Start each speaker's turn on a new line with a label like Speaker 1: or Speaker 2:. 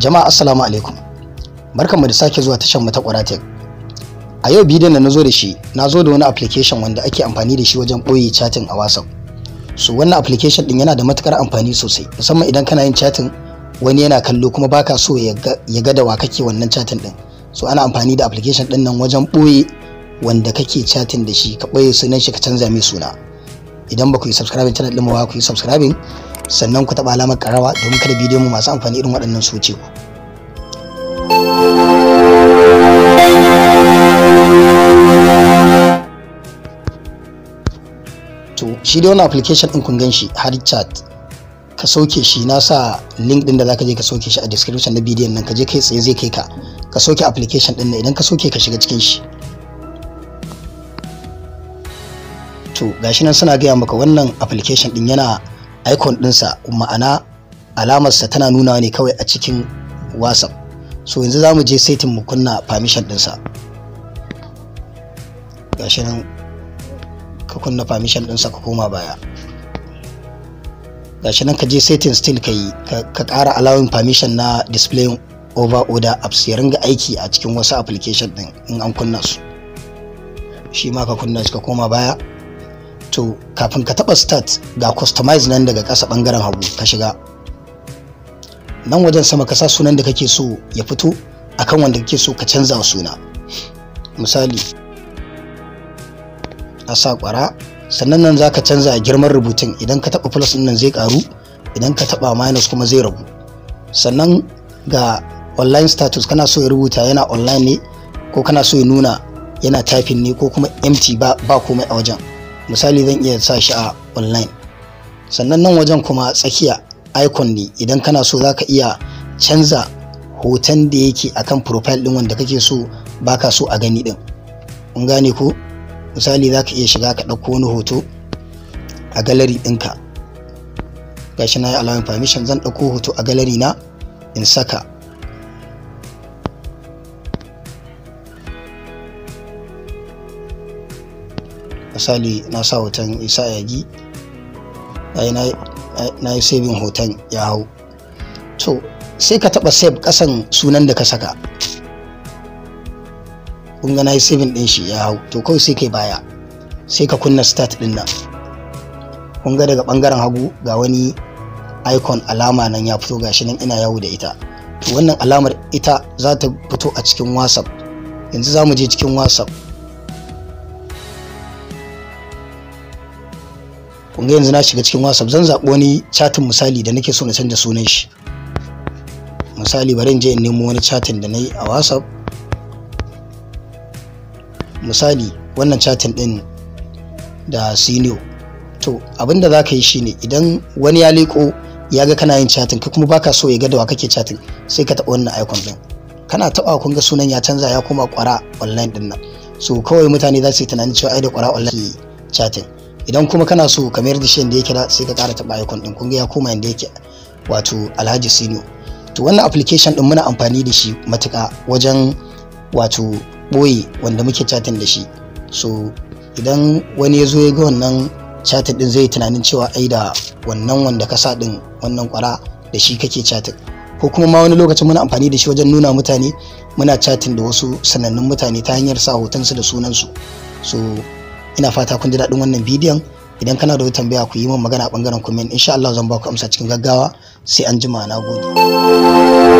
Speaker 1: Jama'a assalamu alaikum. Barkanmu da sake zuwa tashar mu ta Qwara Tech. A yau bidiyon da nazo da shi, nazo da wani application wanda ake amfani da shi wajen boye chatting a WhatsApp. So wannan application din yana da matukar amfani sosai, musamman idan kana yin chatting wani yana kallo kuma baka so ya ga da wa kake wannan chatting din. So ana amfani da application din nan wajen boye wanda kake chatting da shi, ka boye sunan shi ka canza mai suna. Idan ba ku yi subscribing channel din mu ba, ku yi subscribing, sannan ku taba alamar karawa domin kada bidiyon mu masu amfani irin waɗannan su wuce ku. To shi da wannan application din kun gan shi har chat, ka sauke shi, na sa link din da zaka je ka sauke shi a description na bidiyon nan, ka je kai tsaye zai kai ka sauke application din nan. Idan ka sauke ka shiga cikin shi, to gashi nan suna gaya maka wannan application din yana icon dinsa, ma'ana alamarsa tana nunawa ne kawai a cikin WhatsApp. So yanzu za mu je setting mu kunna permission dinsa. Gashi nan ka kunna permission dinsa, ka koma baya. Gashi nan ka je setting still ka ƙara allowing permission na display over order apps ya ringa aiki a cikin wasu application din in an kunna su. Shi ma ka kunna shi ka koma baya. To kafin ka taba start, ga customize nan daga ƙasa bangaren hagu ka shiga nan wajen sama, ka sa sunan da kake so ya fito akan wanda kake so ka canza suna. Misali a sa Qwara, sannan nan zaka canza girman rubutun. Idan ka taba plus din nan zai karu, idan ka taba minus kuma zai ragu. Sannan ga online status, kana so ya rubuta yana online ne ko kana so ya nuna yana typing ne ko kuma empty ba komai a wajen. Misali zan iya sa shi a online. Sannan nan wajen kuma tsakiya icon ne, idan kana so zaka iya canza hoton da yake akan profile din wanda kake so baka so a gani din. Kun gane ko? Misali zaka iya shiga ka dauko wani hoto a gallery ɗinka. Gashi na yi allowing permission, zan dauko hoto a gallery na in saka. Misali na sa hoton Isa Yagi, na yi saving hoton ya hau. To sai ka taba save kasan sunan da ka saka. Kun ga na yi saving din shi ya hau. To kawai sai kai baya, sai ka kunna start din nan. Kun ga daga bangaren hagu ga wani icon alama nan ya fito, gashi nan ina yawo da ita. To wannan alamar ita za ta fito a cikin WhatsApp. Yanzu za mu je cikin WhatsApp. Kun ga yanzu na shiga cikin WhatsApp, zan zaɓi wani chatin misali da nake so na canza sunan shi. Misali bari in je in nemo wani chatin da nayi a WhatsApp. Misali wannan chatin din da senior. To abinda zaka yi shine, idan wani ya leko ya ga kana yin chatin, kai kuma baka so ya ga da wa kake chatin, sai ka taɓa wannan icon din. Kana taɓa kun ga sunan ya canza, ya koma Qwara online din nan. So kawai mutane za su yi tunanin cewa ai da Qwara online chatin. Idan kuma kana so ka mayar da shi yanda yake da, sai ka ƙara taɓa icon din. Kun ga ya koma yanda yake, wato Alhaji Senior. To wannan application din muna amfani da shi matuƙa wajen wato boye wanda muke chatting da shi. So idan wani ya zo ya ga wannan chatting din, zai tunanin cewa ai da wannan wanda ka sa din, wannan Qwara da shi kake chatting. Ko kuma ma wani lokacin muna amfani da shi wajen nuna mutane muna chatting da wasu sanannun mutane ta hanyar sa hotonsu da sunansu. So ina fata kun ji daɗin wannan bidiyon. Idan kana da wata tambaya ku yi min magana a bangaren comment, insha Allah zan ba ku amsa cikin gaggawa. Sai an jima, na gode.